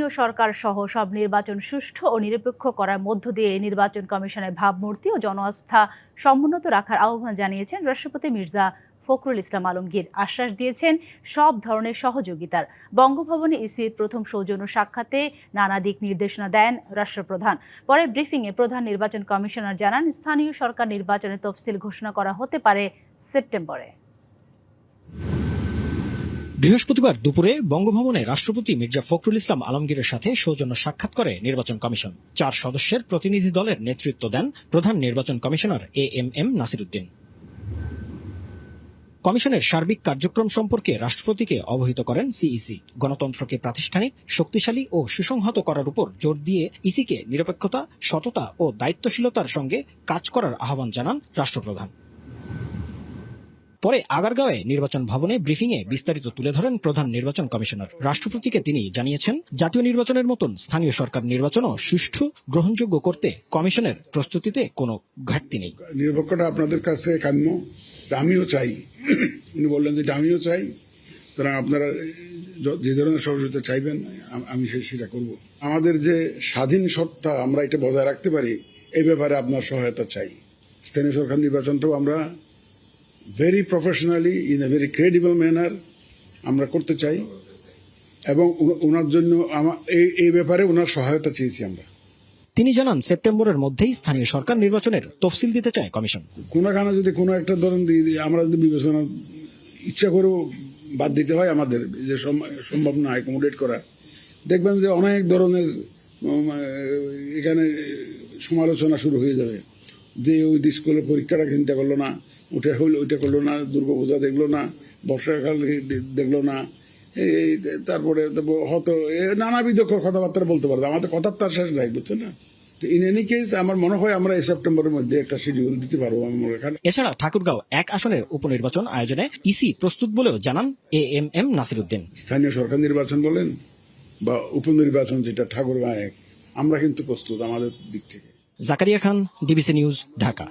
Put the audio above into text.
স্থানীয় সরকার সহ সব নির্বাচন সুষ্ঠু ও নিরপেক্ষ করার মধ্য দিয়ে নির্বাচন কমিশনের ভাবমূর্তি ও জনআস্থা সমুন্নত রাখার আহ্বান জানিয়েছেন রাষ্ট্রপতি মির্জা ফখরুল ইসলাম আলমগীর। আশ্বাস দিয়েছেন সব ধরনের সহযোগিতার। বঙ্গভবনে ইসির প্রথম সৌজন্য সাক্ষাতে নানা দিক নির্দেশনা দেন রাষ্ট্রপ্রধান। পরে ব্রিফিংয়ে প্রধান নির্বাচন কমিশনার জানান, স্থানীয় সরকার নির্বাচনের তফসিল ঘোষণা করা হতে পারে সেপ্টেম্বরে। বৃহস্পতিবার দুপুরে বঙ্গভবনে রাষ্ট্রপতি মির্জা ফখরুল ইসলাম আলমগীরের সাথে সৌজন্য সাক্ষাৎ করে নির্বাচন কমিশন। 4 সদস্যের প্রতিনিধি দলের নেতৃত্ব দেন প্রধান নির্বাচন কমিশনার এএমএম নাসিরউদ্দিন। কমিশনের সার্বিক কার্যক্রম সম্পর্কে রাষ্ট্রপতিকে অবহিত করেন সিইসি। গণতন্ত্রকে প্রাতিষ্ঠানিক, শক্তিশালী ও সুসংহত করার উপর জোর দিয়ে ইসিকে নিরপেক্ষতা, সততা ও দায়িত্বশীলতার সঙ্গে কাজ করার আহ্বান জানান রাষ্ট্রপ্রধান। পরে আগারগাঁওয়ে নির্বাচন ভবনে ব্রিফিংয়ে বিস্তারিত তুলে ধরেন প্রধান নির্বাচন কমিশনার। রাষ্ট্রপতিকে তিনি জানিয়েছেন, জাতীয় নির্বাচনের মতন স্থানীয় সরকার নির্বাচনও সুষ্ঠু, গ্রহণযোগ্য করতে কমিশনের প্রস্তুতিতে কোনো ঘাটতি নেই। নিরপেক্ষতা আপনাদের কাছে কাম্য, আমিও চাই। উনি বললেন যে আমিও চাই, সুতরাং আপনারা যে ধরনের সহযোগিতা চাইবেন আমি সেটা করব। আমাদের যে স্বাধীন সত্তা আমরা এটা বজায় রাখতে পারি, এই ব্যাপারে আপনার সহায়তা চাই। স্থানীয় সরকার নির্বাচনটাও আমরা very professionally in a very credible manner আমরা করতে চাই এবং ওনার জন্য এই ব্যাপারে ওনার সহায়তা চেয়েছি আমরা। তিনি জানান, সেপ্টেম্বরের মধ্যেই স্থানীয় সরকার নির্বাচনের তফসিল দিতে চায় কমিশন। কোনখানে যদি কোনো একটা ধরন আমরা যদি বিবেচনা ইচ্ছা করেও বাদ দিতে হয়, আমাদের যে সম্ভব না অ্যাকোমোডেট করা, দেখবেন যে অনেক ধরনের এখানে সমালোচনা শুরু হয়ে যাবে যে ওই স্কুলের পরীক্ষাটা চিন্তা করলো না, ওইটা করলো না, দুর্গাপূজা দেখলো না, বর্ষাকাল দেখলো না, তারপরে হয়তো নানাবিধ কথাবার্তা বলতে পারতো। আমাদের কথার তার শেষ নাই, বুঝছো না? ইন এনি কেস আমার মনে হয় আমরা এই সেপ্টেম্বরের মধ্যে একটা শিডিউল দিতে পারবো। এছাড়া ঠাকুরগাঁও 1 আসনের উপনির্বাচন আয়োজনে ইসি প্রস্তুত বলেও জানান এএমএম নাসিরউদ্দিন। স্থানীয় সরকার নির্বাচন বলেন বা উপনির্বাচন যেটা ঠাকুরগাঁও 1, আমরা কিন্তু প্রস্তুত আমাদের দিক থেকে। জাকারিয়া খান, ডিবিসি নিউজ, ঢাকা।